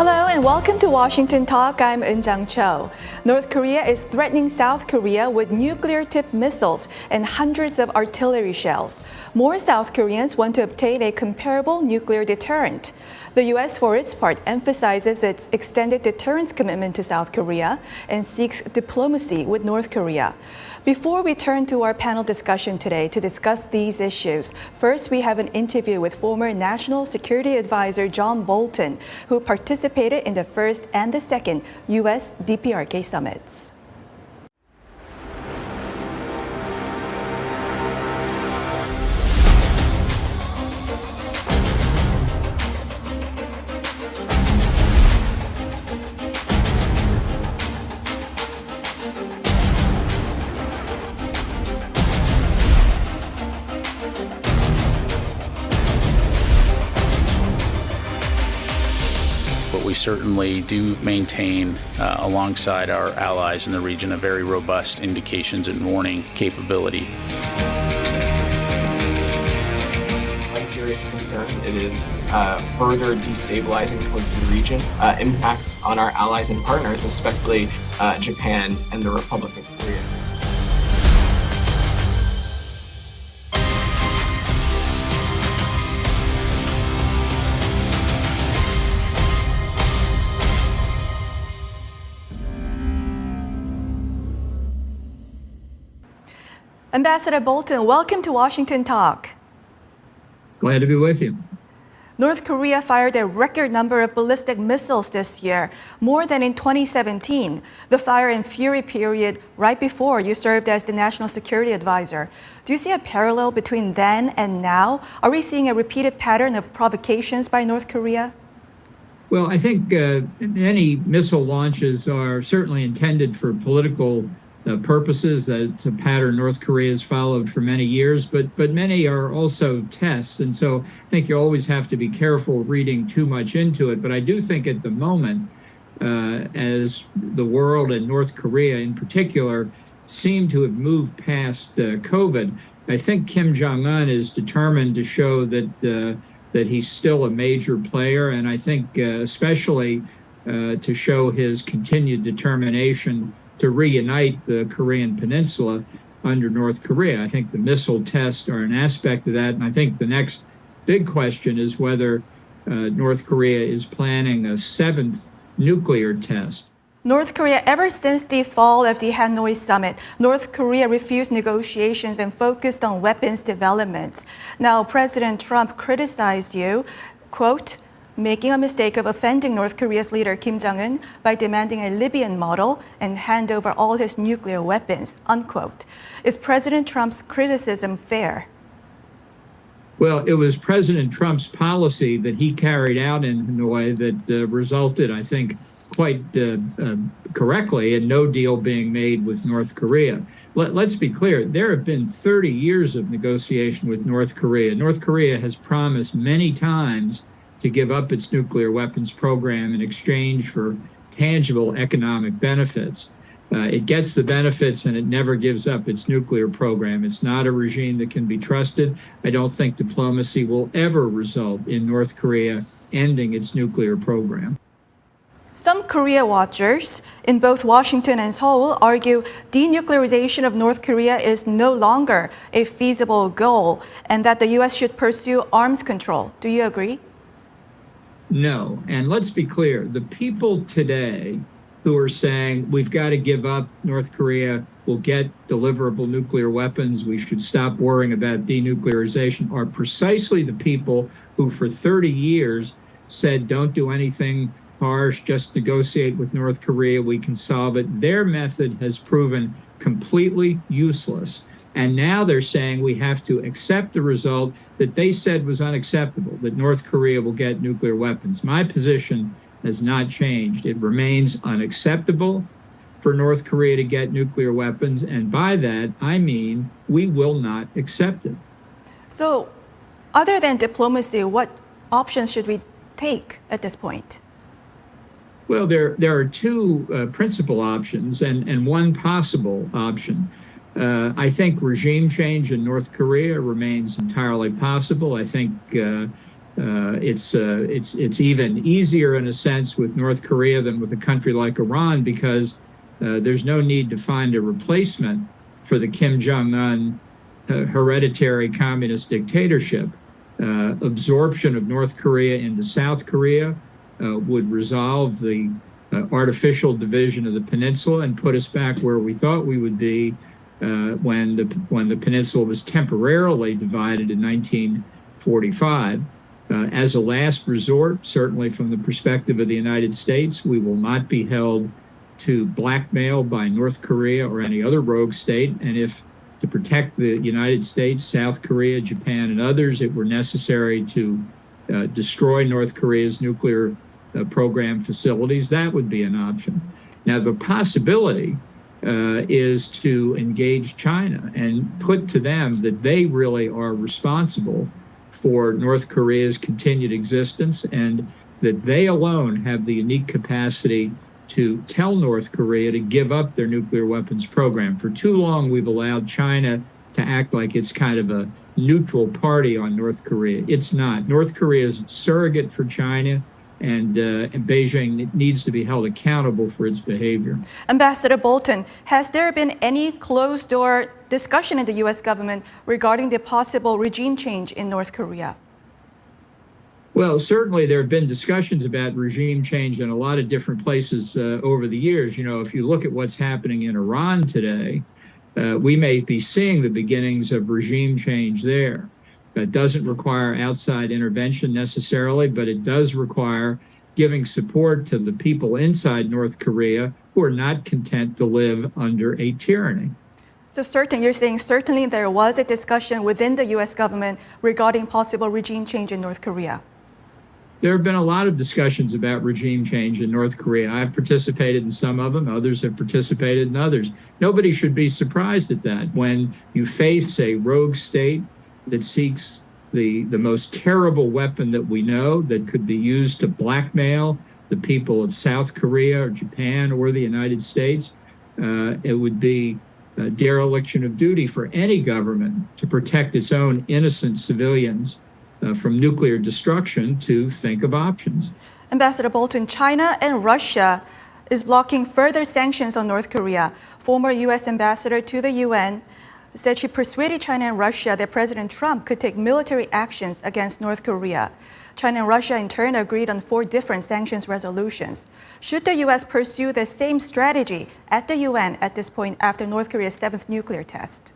Hello and welcome to Washington Talk. I'm Eun-jang Cho. North Korea is threatening South Korea with nuclear-tipped missiles and hundreds of artillery shells. More South Koreans want to obtain a comparable nuclear deterrent. The U.S., for its part, emphasizes its extended deterrence commitment to South Korea and seeks diplomacy with North Korea. Before we turn to our panel discussion today to discuss these issues, first we have an interview with former National Security Advisor John Bolton, who participated in the first and the second U.S. DPRK summits. We certainly do maintain, alongside our allies in the region, a very robust indications and warning capability. My serious concern, it is further destabilizing towards the region, impacts on our allies and partners, especially Japan and the Republic of Korea. Ambassador Bolton, welcome to Washington Talk. Glad to be with you. North Korea fired a record number of ballistic missiles this year, more than in 2017, the fire and fury period right before you served as the National Security Advisor. Do you see a parallel between then and now? Are we seeing a repeated pattern of provocations by North Korea? Well, I think any missile launches are certainly intended for political purposes. That's a pattern North Korea has followed for many years, but many are also tests. And so I think you always have to be careful reading too much into it. But I do think at the moment, as the world and North Korea in particular seem to have moved past COVID, I think Kim Jong-un is determined to show that he's still a major player. And I think especially to show his continued determination to reunite the Korean Peninsula under North Korea. I think the missile tests are an aspect of that. And I think the next big question is whether North Korea is planning a seventh nuclear test. North Korea, ever since the fall of the Hanoi summit, North Korea refused negotiations and focused on weapons development. Now, President Trump criticized you, quote, making a mistake of offending North Korea's leader Kim Jong-un by demanding a Libyan model and hand over all his nuclear weapons, unquote. Is President Trump's criticism fair? Well, it was President Trump's policy that he carried out in Hanoi that resulted, I think, quite correctly in no deal being made with North Korea. Let's be clear, there have been 30 years of negotiation with North Korea. North Korea has promised many times to give up its nuclear weapons program in exchange for tangible economic benefits. It gets the benefits and it never gives up its nuclear program. It's not a regime that can be trusted. I don't think diplomacy will ever result in North Korea ending its nuclear program. Some Korea watchers in both Washington and Seoul argue denuclearization of North Korea is no longer a feasible goal and that the U.S. should pursue arms control. Do you agree? No. And let's be clear, the people today who are saying we've got to give up North Korea, we'll get deliverable nuclear weapons, we should stop worrying about denuclearization, are precisely the people who for 30 years said don't do anything harsh, just negotiate with North Korea, we can solve it. Their method has proven completely useless. And now they're saying we have to accept the result that they said was unacceptable, that North Korea will get nuclear weapons. My position has not changed. It remains unacceptable for North Korea to get nuclear weapons. And by that, I mean we will not accept it. So other than diplomacy, what options should we take at this point? Well, there are two principal options and one possible option. I think regime change in North Korea remains entirely possible. I think It's even easier in a sense with North Korea than with a country like Iran because there's no need to find a replacement for the Kim Jong-un hereditary communist dictatorship. Absorption of North Korea into South Korea would resolve the artificial division of the peninsula and put us back where we thought we would be when the peninsula was temporarily divided in 1945. As a last resort, certainly from the perspective of the United States, we will not be held to blackmail by North Korea or any other rogue state. And if to protect the United States, South Korea, Japan, and others, it were necessary to destroy North Korea's nuclear program facilities, that would be an option. Now, the possibility is to engage China and put to them that they really are responsible for North Korea's continued existence and that they alone have the unique capacity to tell North Korea to give up their nuclear weapons program. For too long, we've allowed China to act like it's kind of a neutral party on North Korea. It's not. North Korea is a surrogate for China, and Beijing needs to be held accountable for its behavior. Ambassador Bolton, has there been any closed-door discussion in the U.S. government regarding the possible regime change in North Korea? Well, certainly there have been discussions about regime change in a lot of different places over the years. You know, if you look at what's happening in Iran today, we may be seeing the beginnings of regime change there. It doesn't require outside intervention necessarily, but it does require giving support to the people inside North Korea who are not content to live under a tyranny. So you're saying certainly there was a discussion within the U.S. government regarding possible regime change in North Korea. There have been a lot of discussions about regime change in North Korea. I've participated in some of them. Others have participated in others. Nobody should be surprised at that. When you face a rogue state that seeks the most terrible weapon that we know that could be used to blackmail the people of South Korea or Japan or the United States, it would be a dereliction of duty for any government to protect its own innocent civilians from nuclear destruction to think of options. Ambassador Bolton, China and Russia is blocking further sanctions on North Korea. Former U.S. ambassador to the UN said she persuaded China and Russia that President Trump could take military actions against North Korea. China and Russia in turn agreed on 4 different sanctions resolutions. Should the U.S. pursue the same strategy at the UN at this point after North Korea's 7th nuclear test?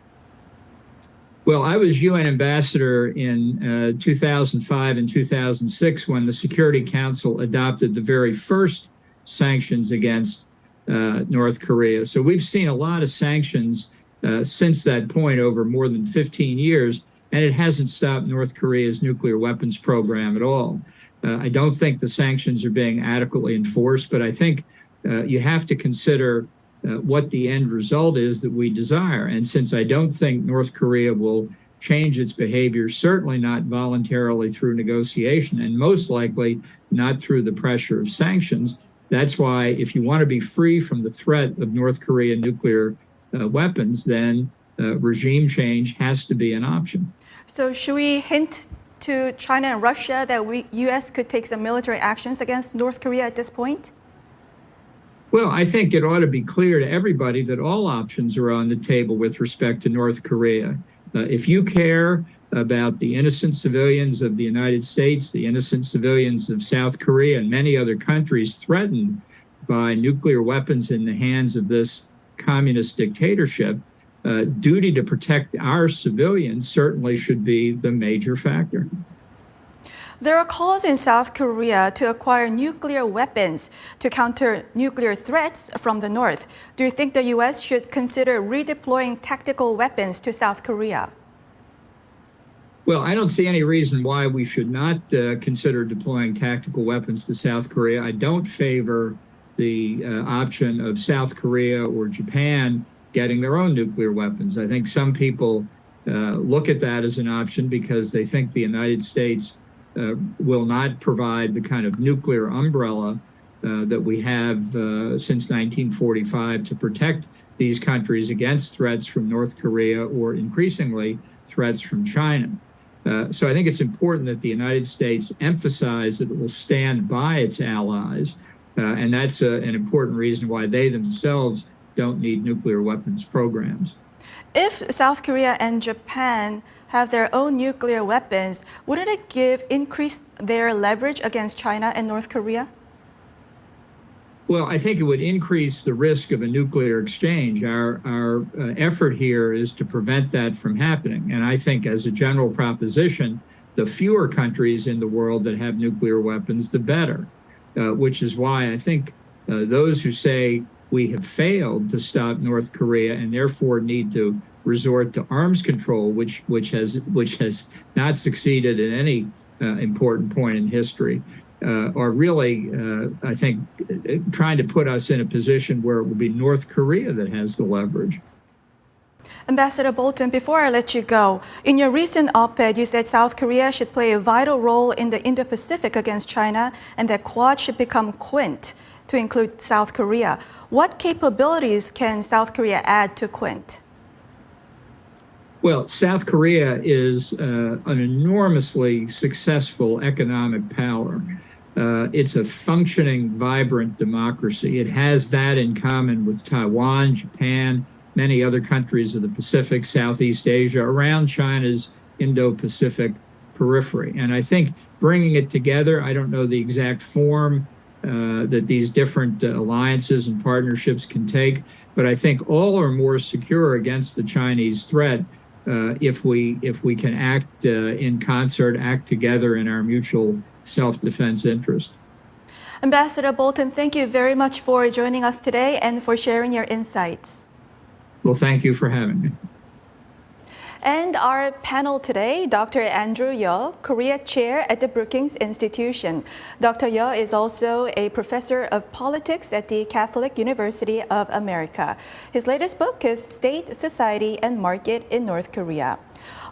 Well, I was UN ambassador in 2005 and 2006 when the Security Council adopted the very first sanctions against North Korea. So we've seen a lot of sanctions since that point over more than 15 years, and it hasn't stopped North Korea's nuclear weapons program at all. I don't think the sanctions are being adequately enforced, but I think you have to consider what the end result is that we desire. And since I don't think North Korea will change its behavior, certainly not voluntarily through negotiation, and most likely not through the pressure of sanctions, that's why if you want to be free from the threat of North Korean nuclear weapons, then regime change has to be an option. So should we hint to China and Russia that U.S. could take some military actions against North Korea at this point? Well, I think it ought to be clear to everybody that all options are on the table with respect to North Korea. If you care about the innocent civilians of the United States, the innocent civilians of South Korea, and many other countries threatened by nuclear weapons in the hands of this communist dictatorship, duty to protect our civilians certainly should be the major factor. There are calls in South Korea to acquire nuclear weapons to counter nuclear threats from the North. Do you think the U.S. should consider redeploying tactical weapons to South Korea? Well, I don't see any reason why we should not consider deploying tactical weapons to South Korea. I don't favor the option of South Korea or Japan getting their own nuclear weapons. I think some people look at that as an option because they think the United States will not provide the kind of nuclear umbrella that we have since 1945 to protect these countries against threats from North Korea or increasingly threats from China. So I think it's important that the United States emphasize that it will stand by its allies. And that's an important reason why they themselves don't need nuclear weapons programs. If South Korea and Japan have their own nuclear weapons, wouldn't it increase their leverage against China and North Korea? Well, I think it would increase the risk of a nuclear exchange. Our effort here is to prevent that from happening. And I think as a general proposition, the fewer countries in the world that have nuclear weapons, the better, which is why I think those who say we have failed to stop North Korea and therefore need to resort to arms control, which has not succeeded at any important point in history, are really, I think, trying to put us in a position where it will be North Korea that has the leverage. Ambassador Bolton, before I let you go, in your recent op-ed, you said South Korea should play a vital role in the Indo-Pacific against China and that Quad should become Quint to include South Korea. What capabilities can South Korea add to Quint? Well, South Korea is an enormously successful economic power. It's a functioning, vibrant democracy. It has that in common with Taiwan, Japan, many other countries of the Pacific, Southeast Asia, around China's Indo-Pacific periphery. And I think bringing it together, I don't know the exact form that these different alliances and partnerships can take, but I think all are more secure against the Chinese threat if we can act in concert, act together in our mutual self-defense interest. Ambassador Bolton, thank you very much for joining us today and for sharing your insights. Well, thank you for having me. And our panel today, Dr. Andrew Yeo, Korea Chair at the Brookings Institution. Dr. Yeo is also a professor of politics at the Catholic University of America. His latest book is State, Society, and Market in North Korea.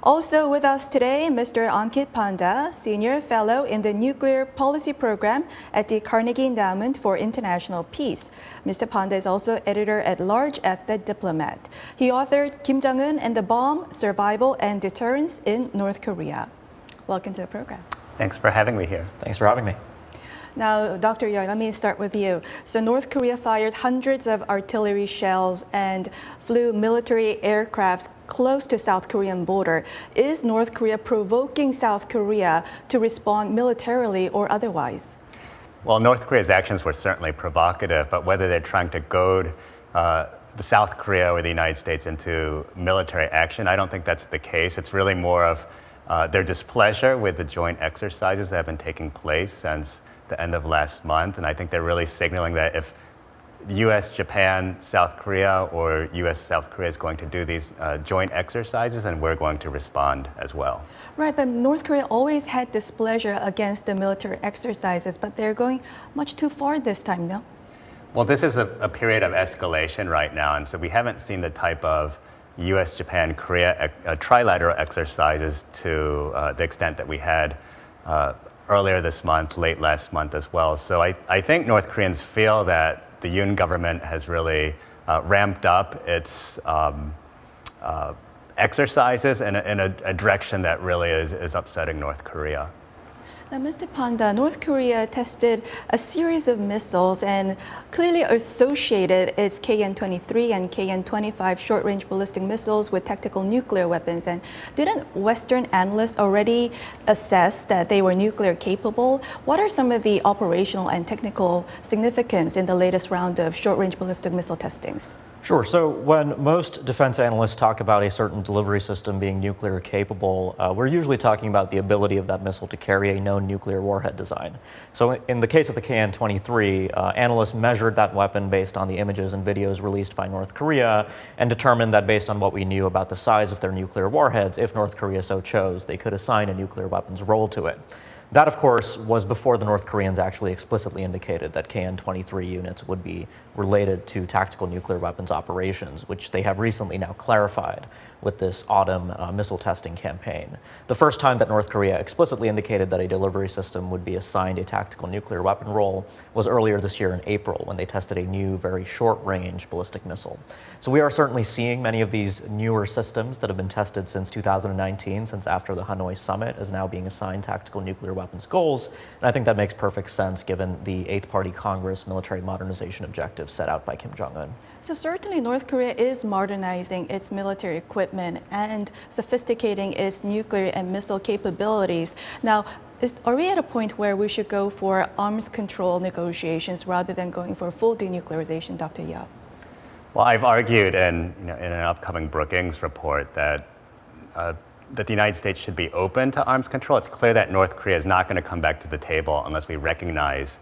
Also with us today, Mr. Ankit Panda, Senior Fellow in the Nuclear Policy Program at the Carnegie Endowment for International Peace. Mr. Panda is also editor-at-large at The Diplomat. He authored Kim Jong-un and the Bomb, Survival and Deterrence in North Korea. Welcome to the program. Thanks for having me here. Thanks for having me. Now, Dr. Yeo, let me start with you. So North Korea fired hundreds of artillery shells and flew military aircrafts close to South Korean border. Is North Korea provoking South Korea to respond militarily or otherwise? Well, North Korea's actions were certainly provocative, but whether they're trying to goad the South Korea or the United States into military action, I don't think that's the case. It's really more of their displeasure with the joint exercises that have been taking place since the end of last month. And I think they're really signaling that if US, Japan, South Korea, or US, South Korea is going to do these joint exercises, then we're going to respond as well. Right, but North Korea always had displeasure against the military exercises, but they're going much too far this time, no? Well, this is a period of escalation right now, and so we haven't seen the type of US, Japan, Korea trilateral exercises to the extent that we had earlier this month, late last month as well. So I think North Koreans feel that the Yoon government has really ramped up its exercises in a direction that really is upsetting North Korea. Now, Mr. Panda, North Korea tested a series of missiles and clearly associated its KN-23 and KN-25 short-range ballistic missiles with tactical nuclear weapons. And didn't Western analysts already assess that they were nuclear capable? What are some of the operational and technical significance in the latest round of short-range ballistic missile testings? Sure. So when most defense analysts talk about a certain delivery system being nuclear capable, we're usually talking about the ability of that missile to carry a known nuclear warhead design. So in the case of the KN-23, analysts measured that weapon based on the images and videos released by North Korea and determined that based on what we knew about the size of their nuclear warheads, if North Korea so chose, they could assign a nuclear weapons role to it. That, of course, was before the North Koreans actually explicitly indicated that KN-23 units would be related to tactical nuclear weapons operations, which they have recently now clarified with this autumn missile testing campaign. The first time that North Korea explicitly indicated that a delivery system would be assigned a tactical nuclear weapon role was earlier this year in April, when they tested a new, very short-range ballistic missile. So we are certainly seeing many of these newer systems that have been tested since 2019, since after the Hanoi summit, as now being assigned tactical nuclear weapons goals. And I think that makes perfect sense given the Eighth Party Congress military modernization objectives set out by Kim Jong-un. So certainly North Korea is modernizing its military equipment and sophisticating its nuclear and missile capabilities. Now, are we at a point where we should go for arms control negotiations rather than going for full denuclearization, Dr. Yap? Well, I've argued in an upcoming Brookings report that the United States should be open to arms control. It's clear that North Korea is not going to come back to the table unless we recognize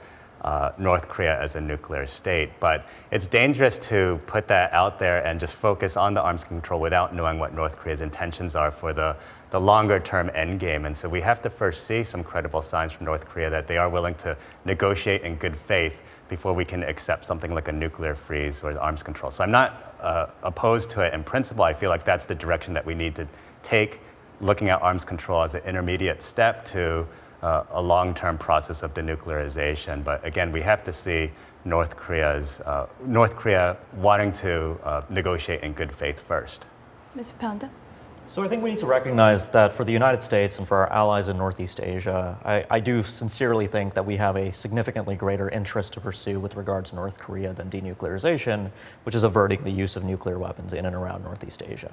North Korea as a nuclear state. But it's dangerous to put that out there and just focus on the arms control without knowing what North Korea's intentions are for the longer term end game. And so we have to first see some credible signs from North Korea that they are willing to negotiate in good faith before we can accept something like a nuclear freeze or arms control. So I'm not opposed to it in principle. I feel like that's the direction that we need to take, looking at arms control as an intermediate step to a long-term process of denuclearization. But again, we have to see North Korea wanting to negotiate in good faith first. Mr. Panda? So I think we need to recognize that for the United States and for our allies in Northeast Asia, I do sincerely think that we have a significantly greater interest to pursue with regard to North Korea than denuclearization, which is averting the use of nuclear weapons in and around Northeast Asia.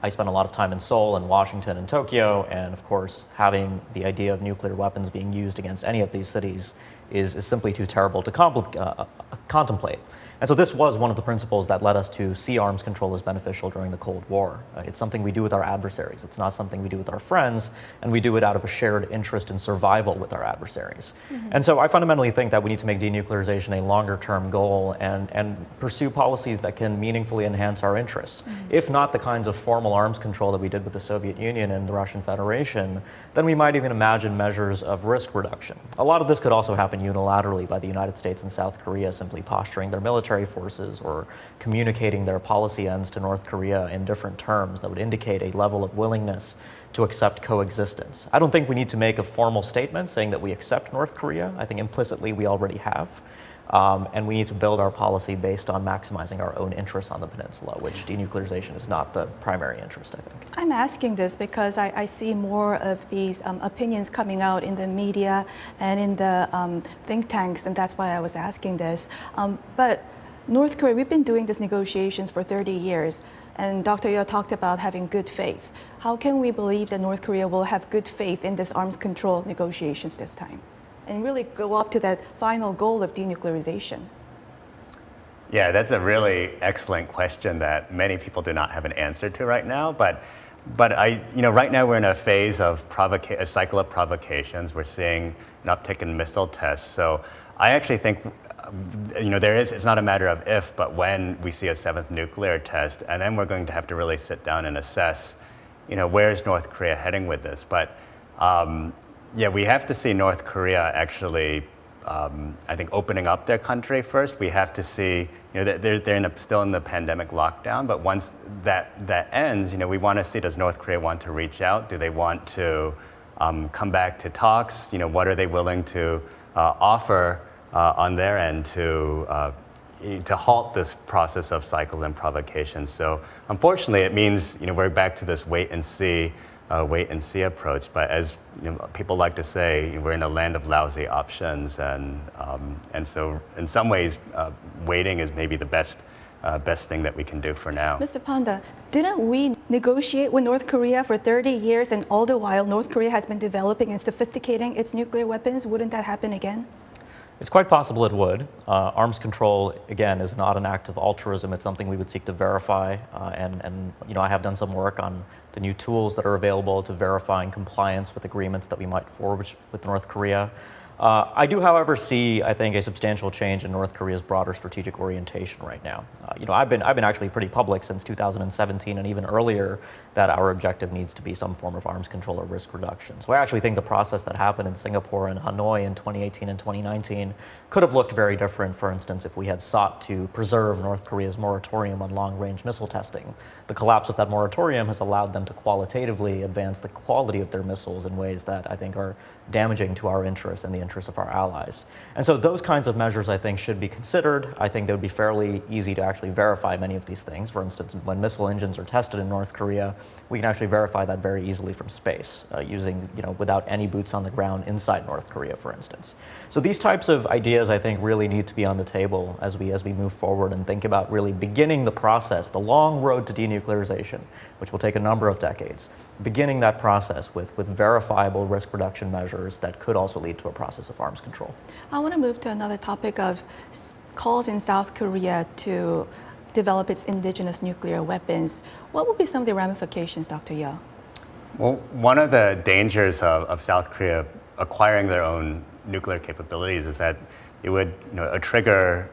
I spent a lot of time in Seoul and Washington and Tokyo, and of course, having the idea of nuclear weapons being used against any of these cities is simply too terrible to contemplate. And so this was one of the principles that led us to see arms control as beneficial during the Cold War. It's something we do with our adversaries. It's not something we do with our friends, and we do it out of a shared interest in survival with our adversaries. Mm-hmm. And so I fundamentally think that we need to make denuclearization a longer-term goal and pursue policies that can meaningfully enhance our interests. Mm-hmm. If not the kinds of formal arms control that we did with the Soviet Union and the Russian Federation, then we might even imagine measures of risk reduction. A lot of this could also happen unilaterally by the United States and South Korea simply posturing their military forces or communicating their policy ends to North Korea in different terms that would indicate a level of willingness to accept coexistence. I don't think we need to make a formal statement saying that we accept North Korea. I think implicitly we already have. And we need to build our policy based on maximizing our own interests on the peninsula, which denuclearization is not the primary interest, I think. I'm asking this because I see more of these opinions coming out in the media and in the think tanks, and that's why I was asking this. But North Korea, we've been doing these negotiations for 30 years, and Dr. Yeo talked about having good faith. How can we believe that North Korea will have good faith in this arms control negotiations this time and really go up to that final goal of denuclearization? Yeah, that's a really excellent question that many people do not have an answer to right now. But right now we're in a phase of a cycle of provocations. We're seeing an uptick in missile tests. So I actually think it's not a matter of if, but when we see a seventh nuclear test, and then we're going to have to really sit down and assess, where's North Korea heading with this? But we have to see North Korea actually, I think, opening up their country first. We have to see, they're still in the pandemic lockdown, but once that ends, we want to see, does North Korea want to reach out? Do they want to come back to talks? What are they willing to offer on their end to halt this process of cycles and provocations? So unfortunately, it means we're back to this wait and see approach. But as people like to say, we're in a land of lousy options, and so in some ways, waiting is maybe the best thing that we can do for now. Mr. Panda, didn't we negotiate with North Korea for 30 years, and all the while North Korea has been developing and sophisticating its nuclear weapons? Wouldn't that happen again? It's quite possible it would. Arms control, again, is not an act of altruism. It's something we would seek to verify. And I have done some work on the new tools that are available to verifying compliance with agreements that we might forge with North Korea. I do, however, see, I think, a substantial change in North Korea's broader strategic orientation right now. I've been actually pretty public since 2017 and even earlier that our objective needs to be some form of arms control or risk reduction. So I actually think the process that happened in Singapore and Hanoi in 2018 and 2019 could have looked very different, for instance, if we had sought to preserve North Korea's moratorium on long-range missile testing. The collapse of that moratorium has allowed them to qualitatively advance the quality of their missiles in ways that I think are damaging to our interests and the interests of our allies. And so those kinds of measures, I think, should be considered. I think they would be fairly easy to actually verify many of these things. For instance, when missile engines are tested in North Korea, we can actually verify that very easily from space, using, without any boots on the ground inside North Korea, for instance. So these types of ideas, I think, really need to be on the table as we move forward and think about really beginning the process, the long road to denuclearization, which will take a number of decades, beginning that process with verifiable risk reduction measures that could also lead to a process of arms control. I want to move to another topic of calls in South Korea to develop its indigenous nuclear weapons. What would be some of the ramifications, Dr. Yeo? Well, one of the dangers of South Korea acquiring their own nuclear capabilities is that it would trigger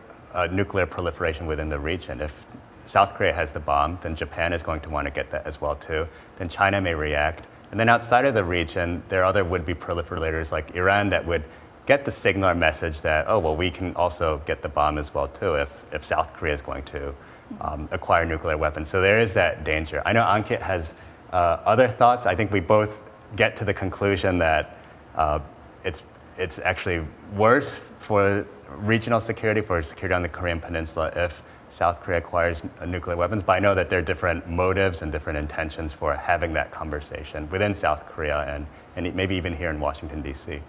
nuclear proliferation within the region. If South Korea has the bomb, then Japan is going to want to get that as well too. Then China may react. And then outside of the region, there are other would-be proliferators like Iran that would get the signal or message that, oh, well, we can also get the bomb as well too if South Korea is going to acquire nuclear weapons. So there is that danger. I know Ankit has other thoughts. I think we both get to the conclusion that it's actually worse for regional security, for security on the Korean Peninsula if South Korea acquires nuclear weapons. But I know that there are different motives and different intentions for having that conversation within South Korea and maybe even here in Washington, D.C.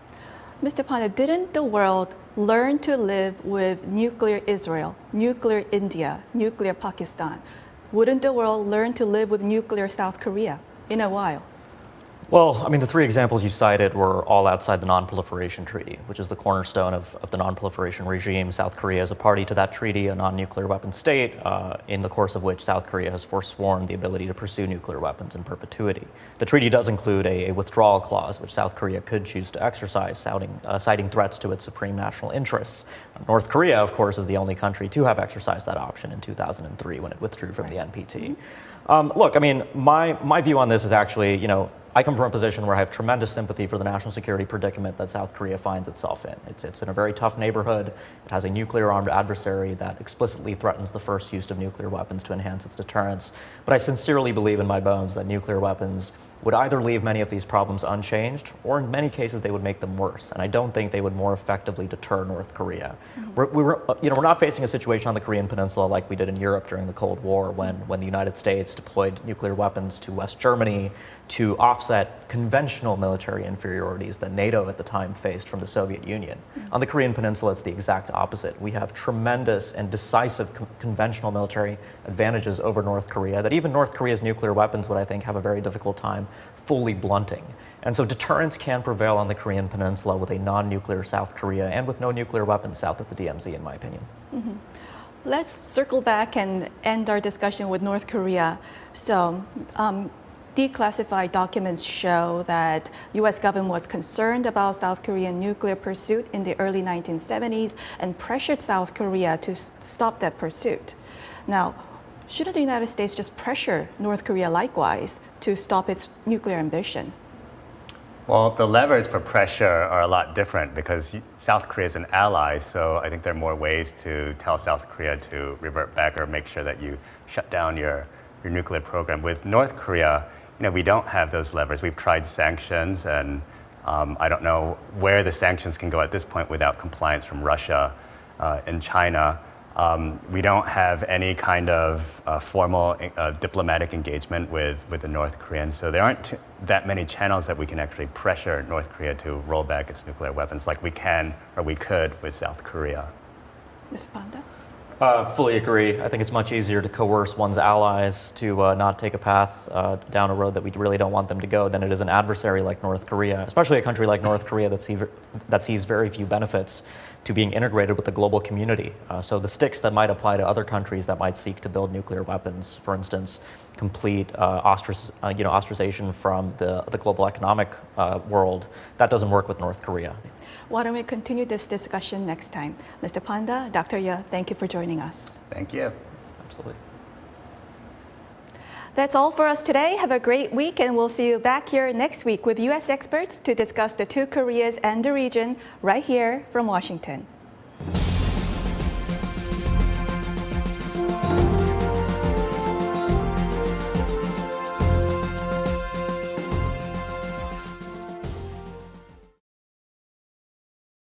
Mr. Panda, didn't the world learn to live with nuclear Israel, nuclear India, nuclear Pakistan? Wouldn't the world learn to live with nuclear South Korea in a while? Well, I mean, the three examples you cited were all outside the Non-Proliferation Treaty, which is the cornerstone of the non-proliferation regime. South Korea is a party to that treaty, a non-nuclear weapon state, in the course of which South Korea has forsworn the ability to pursue nuclear weapons in perpetuity. The treaty does include a withdrawal clause, which South Korea could choose to exercise, citing threats to its supreme national interests. North Korea, of course, is the only country to have exercised that option in 2003 when it withdrew from the NPT. Look, I mean, my view on this is actually, I come from a position where I have tremendous sympathy for the national security predicament that South Korea finds itself in. It's in a very tough neighborhood. It has a nuclear-armed adversary that explicitly threatens the first use of nuclear weapons to enhance its deterrence. But I sincerely believe in my bones that nuclear weapons would either leave many of these problems unchanged, or in many cases they would make them worse. And I don't think they would more effectively deter North Korea. We're not facing a situation on the Korean Peninsula like we did in Europe during the Cold War when the United States deployed nuclear weapons to West Germany to offset conventional military inferiorities that NATO at the time faced from the Soviet Union. On the Korean Peninsula, it's the exact opposite. We have tremendous and decisive conventional military advantages over North Korea that even North Korea's nuclear weapons would, I think, have a very difficult time fully blunting. And so deterrence can prevail on the Korean Peninsula with a non-nuclear South Korea and with no nuclear weapons south of the DMZ, in my opinion. Mm-hmm. Let's circle back and end our discussion with North Korea. So, declassified documents show that U.S. government was concerned about South Korean nuclear pursuit in the early 1970s and pressured South Korea to stop that pursuit. Now, shouldn't the United States just pressure North Korea likewise to stop its nuclear ambition? Well, the levers for pressure are a lot different because South Korea is an ally, so I think there are more ways to tell South Korea to revert back or make sure that you shut down your nuclear program. With North Korea, we don't have those levers. We've tried sanctions, and I don't know where the sanctions can go at this point without compliance from Russia and China. We don't have any kind of formal diplomatic engagement with the North Koreans, so there aren't that many channels that we can actually pressure North Korea to roll back its nuclear weapons like we can or we could with South Korea. Ms. Panda? Fully agree. I think it's much easier to coerce one's allies to not take a path down a road that we really don't want them to go than it is an adversary like North Korea, especially a country like North Korea that sees very few benefits to being integrated with the global community. So the sticks that might apply to other countries that might seek to build nuclear weapons, for instance, complete ostracization from the global economic world, that doesn't work with North Korea. Why don't we continue this discussion next time? Mr. Panda, Dr. Ye, thank you for joining us. Thank you. Absolutely. That's all for us today. Have a great week, and we'll see you back here next week with U.S. experts to discuss the two Koreas and the region right here from Washington.